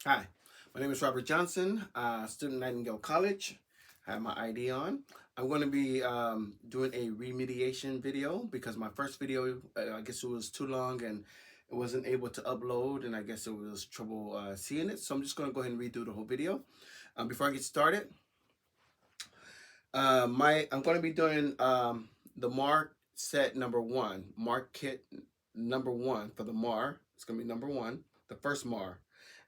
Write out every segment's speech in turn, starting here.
Hi, my name is Robert Johnson, student at Nightingale College. I have my ID on. I'm going to be doing a remediation video because my first video, I guess it was too long and it wasn't able to upload, and I guess it was trouble seeing it. So I'm just going to go ahead and redo the whole video. Before I get started, I'm going to be doing the MAR set number one, MAR kit number one for the MAR. It's going to be number one, the first MAR.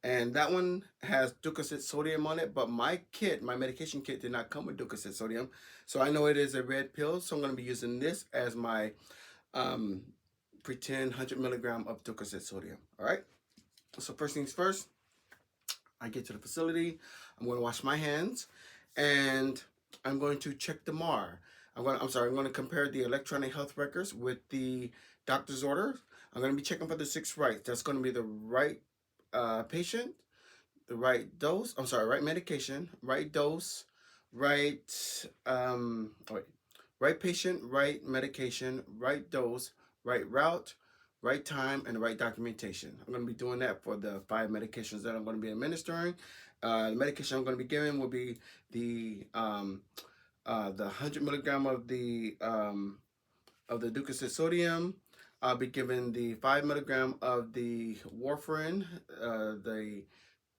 And that one has Ducosate sodium on it, but my kit, my medication kit, did not come with Ducosate sodium. So I know it is a red pill, so I'm going to be using this as my um, pretend 100 milligram of Ducosate sodium. All right. So first things first, I get to the facility. I'm going to wash my hands, and I'm going to check the MAR. I'm going to compare the electronic health records with the doctor's orders. I'm going to be checking for the 6 rights. That's going to be the right patient, the right dose. Right medication, right dose, right right patient, right medication, right dose, right route, right time, and the right documentation. I'm going to be doing that for the 5 medications that I'm going to be administering. The medication I'm going to be giving will be the 100 milligram of the Ducosate sodium. I'll be given the 5 milligram of the warfarin, the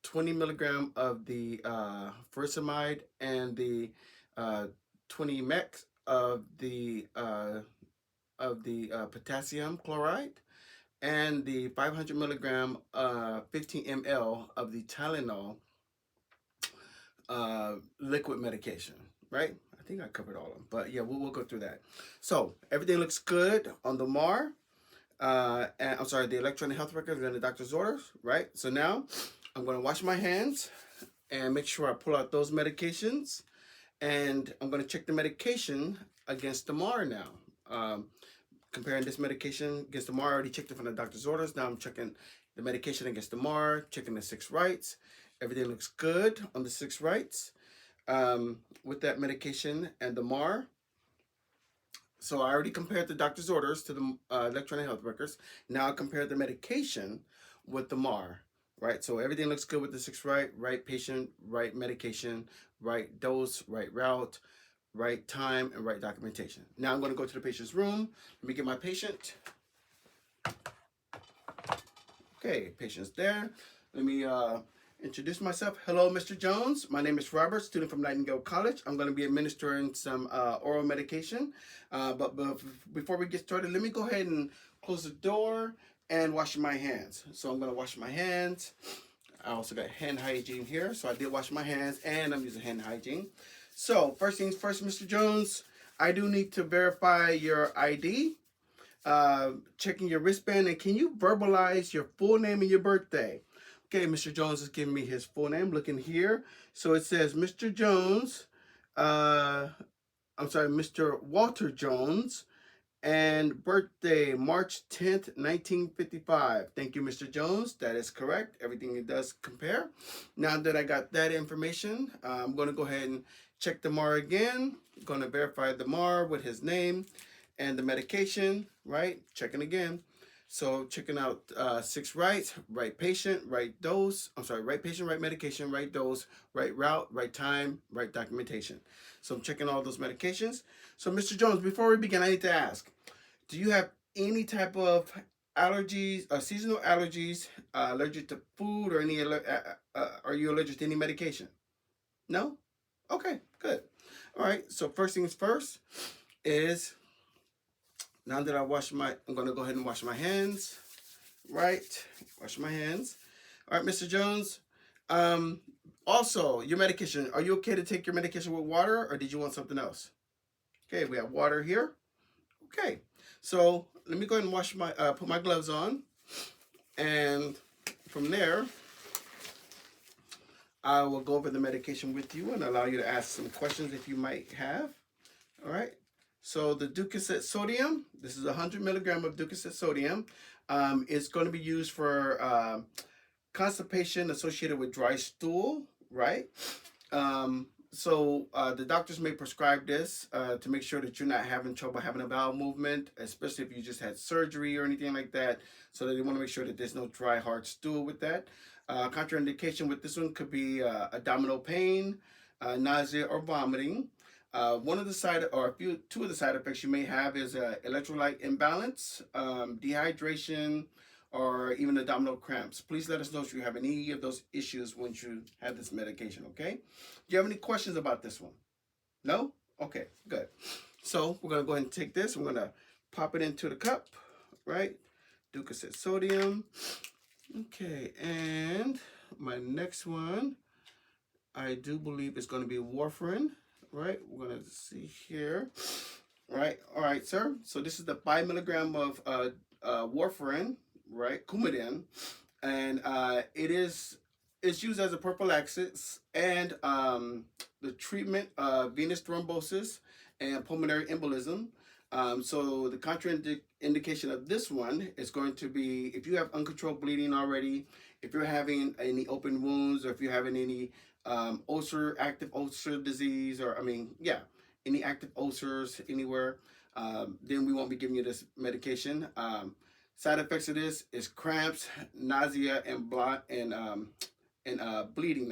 20 milligram of the furosemide, and the 20 mex of the potassium chloride, and the 500 milligram 15 ml of the Tylenol liquid medication. Right? I think I covered all of them, but yeah, we'll go through that. So everything looks good on the MAR. And the electronic health records and the doctor's orders, right? So now I'm going to wash my hands and make sure I pull out those medications. And I'm going to check the medication against the MAR now. Comparing this medication against the MAR, I already checked it from the doctor's orders. Now I'm checking the medication against the MAR, checking the 6 rights. Everything looks good on the 6 rights with that medication and the MAR. So I already compared the doctor's orders to the electronic health records. Now I compared the medication with the MAR, right? So everything looks good with the 6 right patient, right medication, right dose, right route, right time, and right documentation. Now I'm going to go to the patient's room. Let me get my patient. Okay, patient's there. Let me introduce myself. Hello, Mr. Jones. My name is Robert, student from Nightingale College. I'm going to be administering some oral medication. But before we get started, let me go ahead and close the door and wash my hands. So I'm going to wash my hands. I also got hand hygiene here. So I did wash my hands, and I'm using hand hygiene. So first things first, Mr. Jones, I do need to verify your ID. Checking your wristband, and can you verbalize your full name and your birthday? Okay, Mr. Jones is giving me his full name. Looking here, so it says Mr. Jones. Mr. Walter Jones, and birthday March 10th, 1955. Thank you, Mr. Jones. That is correct. Everything does compare. Now that I got that information, I'm going to go ahead and check the MAR again. I'm going to verify the MAR with his name and the medication, right? Checking again. So checking out 6 rights, right patient, right dose. Right patient, right medication, right dose, right route, right time, right documentation. So I'm checking all those medications. So Mr. Jones, before we begin, I need to ask, do you have any type of allergies, seasonal allergies, allergic to food, or are you allergic to any medication? No? Okay, good. All right, so first things first is, now that I'm going to go ahead and wash my hands. Right. Wash my hands. All right, Mr. Jones. Um, Also, your medication. Are you okay to take your medication with water, or did you want something else? Okay, we have water here. Okay. So let me go ahead and put my gloves on. And from there, I will go over the medication with you and allow you to ask some questions if you might have. All right. So the Ducosate sodium, this is 100 milligram of Ducosate sodium. It's going to be used for constipation associated with dry stool, right? So the doctors may prescribe this to make sure that you're not having trouble having a bowel movement, especially if you just had surgery or anything like that. So they want to make sure that there's no dry, hard stool with that. Contraindication with this one could be abdominal pain, nausea, or vomiting. One of the side, or two of the side effects you may have is electrolyte imbalance, dehydration, or even abdominal cramps. Please let us know if you have any of those issues once you have this medication, okay? Do you have any questions about this one? No? Okay, good. So we're gonna go ahead and take this. We're gonna pop it into the cup, right? Ducasset sodium. Okay, and my next one, I do believe is gonna be warfarin, right? We're gonna see here. Right, all right, sir. So this is the 5 milligram of warfarin, right? Coumadin, and it's used as a prophylaxis and the treatment of venous thrombosis and pulmonary embolism. So the contraindication of this one is going to be if you have uncontrolled bleeding already, if you're having any open wounds, or if you're having any active ulcer disease, or any active ulcers anywhere, then we won't be giving you this medication. Side effects of this is cramps, nausea, and bleeding.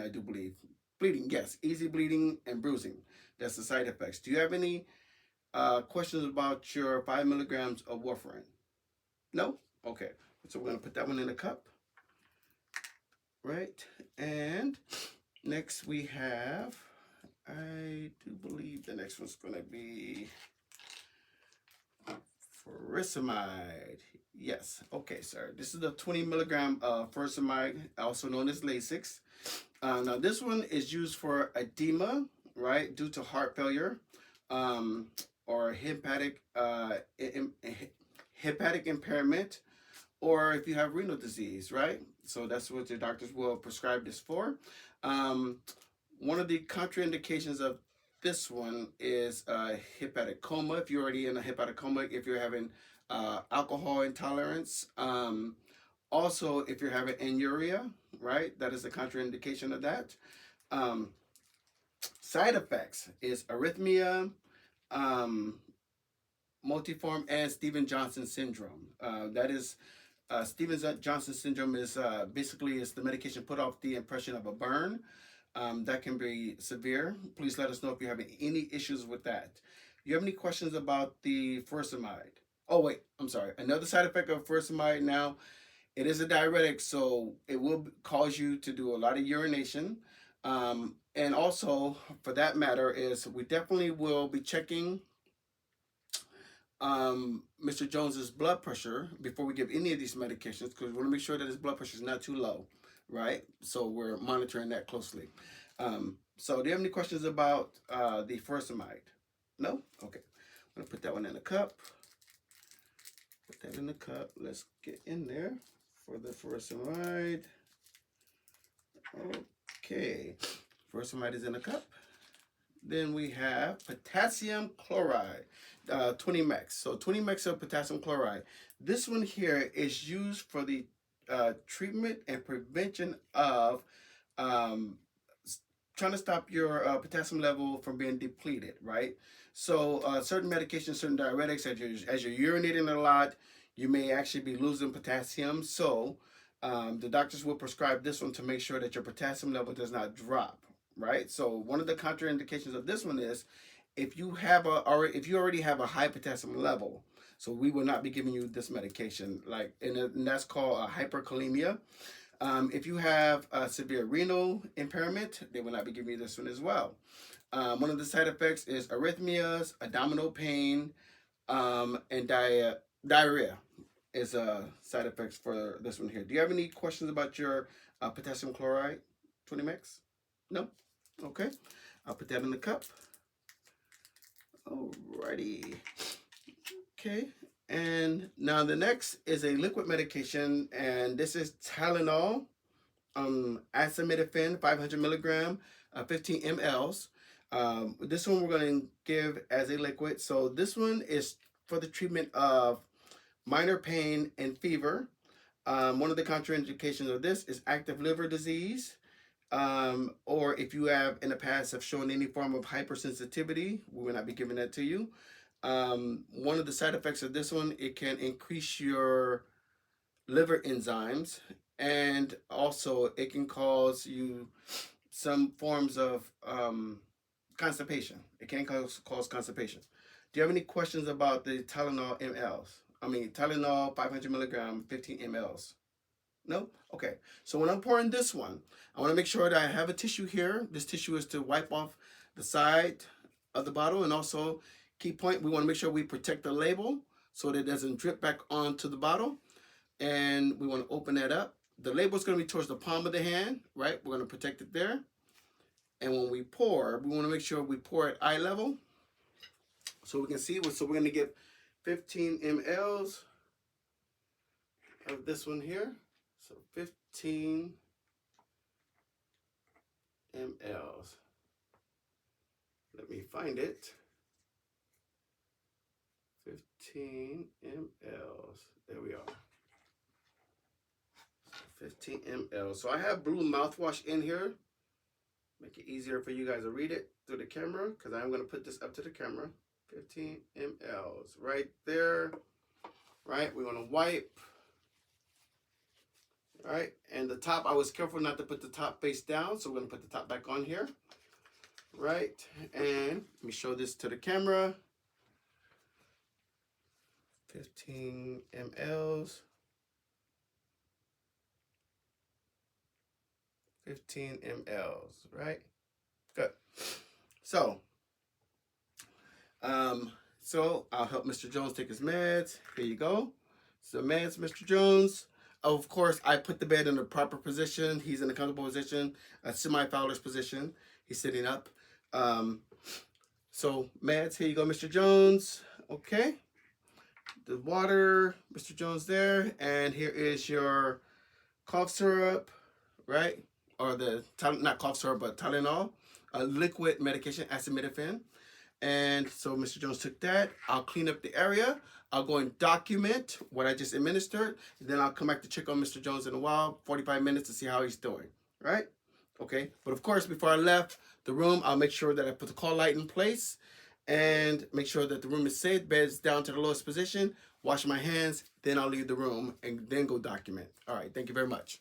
I do believe bleeding. Yes, easy bleeding and bruising. That's the side effects. Do you have any questions about your 5 milligrams of warfarin? No. Okay. So we're gonna put that one in a cup, right? And next we have, I do believe the next one's gonna be furosemide. Yes. Okay, sir. This is the 20 milligram furosemide, also known as Lasix. Now this one is used for edema, right, due to heart failure, or hepatic impairment, or if you have renal disease, right? So that's what your doctors will prescribe this for. One of the contraindications of this one is hepatic coma. If you're already in a hepatic coma, if you're having alcohol intolerance, also if you're having anuria, right? That is the contraindication of that. Side effects is arrhythmia, multiform, and Stevens-Johnson syndrome. That is Stevens-Johnson syndrome is basically it's the medication put off the impression of a burn. That can be severe. Please let us know if you're having any issues with that. You have any questions about the furosemide? Oh wait, I'm sorry. Another side effect of furosemide, now it is a diuretic, so it will cause you to do a lot of urination. And also, for that matter, is we definitely will be checking Mr. Jones's blood pressure before we give any of these medications, because we want to make sure that his blood pressure is not too low, right? So we're monitoring that closely. So do you have any questions about the furosemide? No? Okay. I'm going to put that one in a cup. Put that in the cup. Let's get in there for the furosemide. Okay. Furosemide is in a cup. Then we have potassium chloride, 20 mex. So 20 mex of potassium chloride. This one here is used for the treatment and prevention of trying to stop your potassium level from being depleted, right? So certain medications, certain diuretics, as you're urinating a lot, you may actually be losing potassium. So the doctors will prescribe this one to make sure that your potassium level does not drop, right? So one of the contraindications of this one is if you already have a high potassium level, so we will not be giving you this medication, and that's called hyperkalemia. If you have severe renal impairment, they will not be giving you this one as well. One of the side effects is arrhythmias, abdominal pain, and diarrhea is side effects for this one here. Do you have any questions about your potassium chloride 20 mix? No? Okay. I'll put that in the cup. Alrighty. Okay. And now the next is a liquid medication, and this is Tylenol, acetaminophen, 500 milligram, 15 mLs. This one we're going to give as a liquid. So this one is for the treatment of minor pain and fever. One of the contraindications of this is active liver disease, or if you have in the past have shown any form of hypersensitivity, we will not be giving that to you. One of the side effects of this one, it can increase your liver enzymes, and also it can cause you some forms of constipation. It can cause constipation. Do you have any questions about the Tylenol mLs? I mean, Tylenol 500 milligram, 15 mLs. No? Okay. So when I'm pouring this one, I want to make sure that I have a tissue here. This tissue is to wipe off the side of the bottle, and also, key point, we want to make sure we protect the label so that it doesn't drip back onto the bottle. And we want to open that up. The label is going to be towards the palm of the hand, right? We're going to protect it there. And when we pour, we want to make sure we pour at eye level so we can see. So we're going to get 15 mLs of this one here. So 15 mLs. Let me find it. 15 mLs. There we are. 15 mL. So I have blue mouthwash in here. Make it easier for you guys to read it through the camera, because I'm going to put this up to the camera. 15 mLs right there. Right, we're going to wipe. All right, and the top, I was careful not to put the top face down, so we're going to put the top back on here. Right, and let me show this to the camera. 15 mLs. 15 mLs, right? Good. So I'll help Mr. Jones take his meds. Here you go. So meds, Mr. Jones. Of course, I put the bed in the proper position. He's in a comfortable position, a semi-Fowler's position. He's sitting up. So meds, here you go, Mr. Jones. Okay. The water, Mr. Jones there. And here is your cough syrup, right? Or the, not cough syrup, but Tylenol, a liquid medication, acetaminophen. And so Mr. Jones took that. I'll clean up the area. I'll go and document what I just administered. Then I'll come back to check on Mr. Jones in a while, 45 minutes, to see how he's doing, right? Okay, but of course, before I left the room, I'll make sure that I put the call light in place and make sure that the room is safe, bed's down to the lowest position, wash my hands, then I'll leave the room and then go document. All right, thank you very much.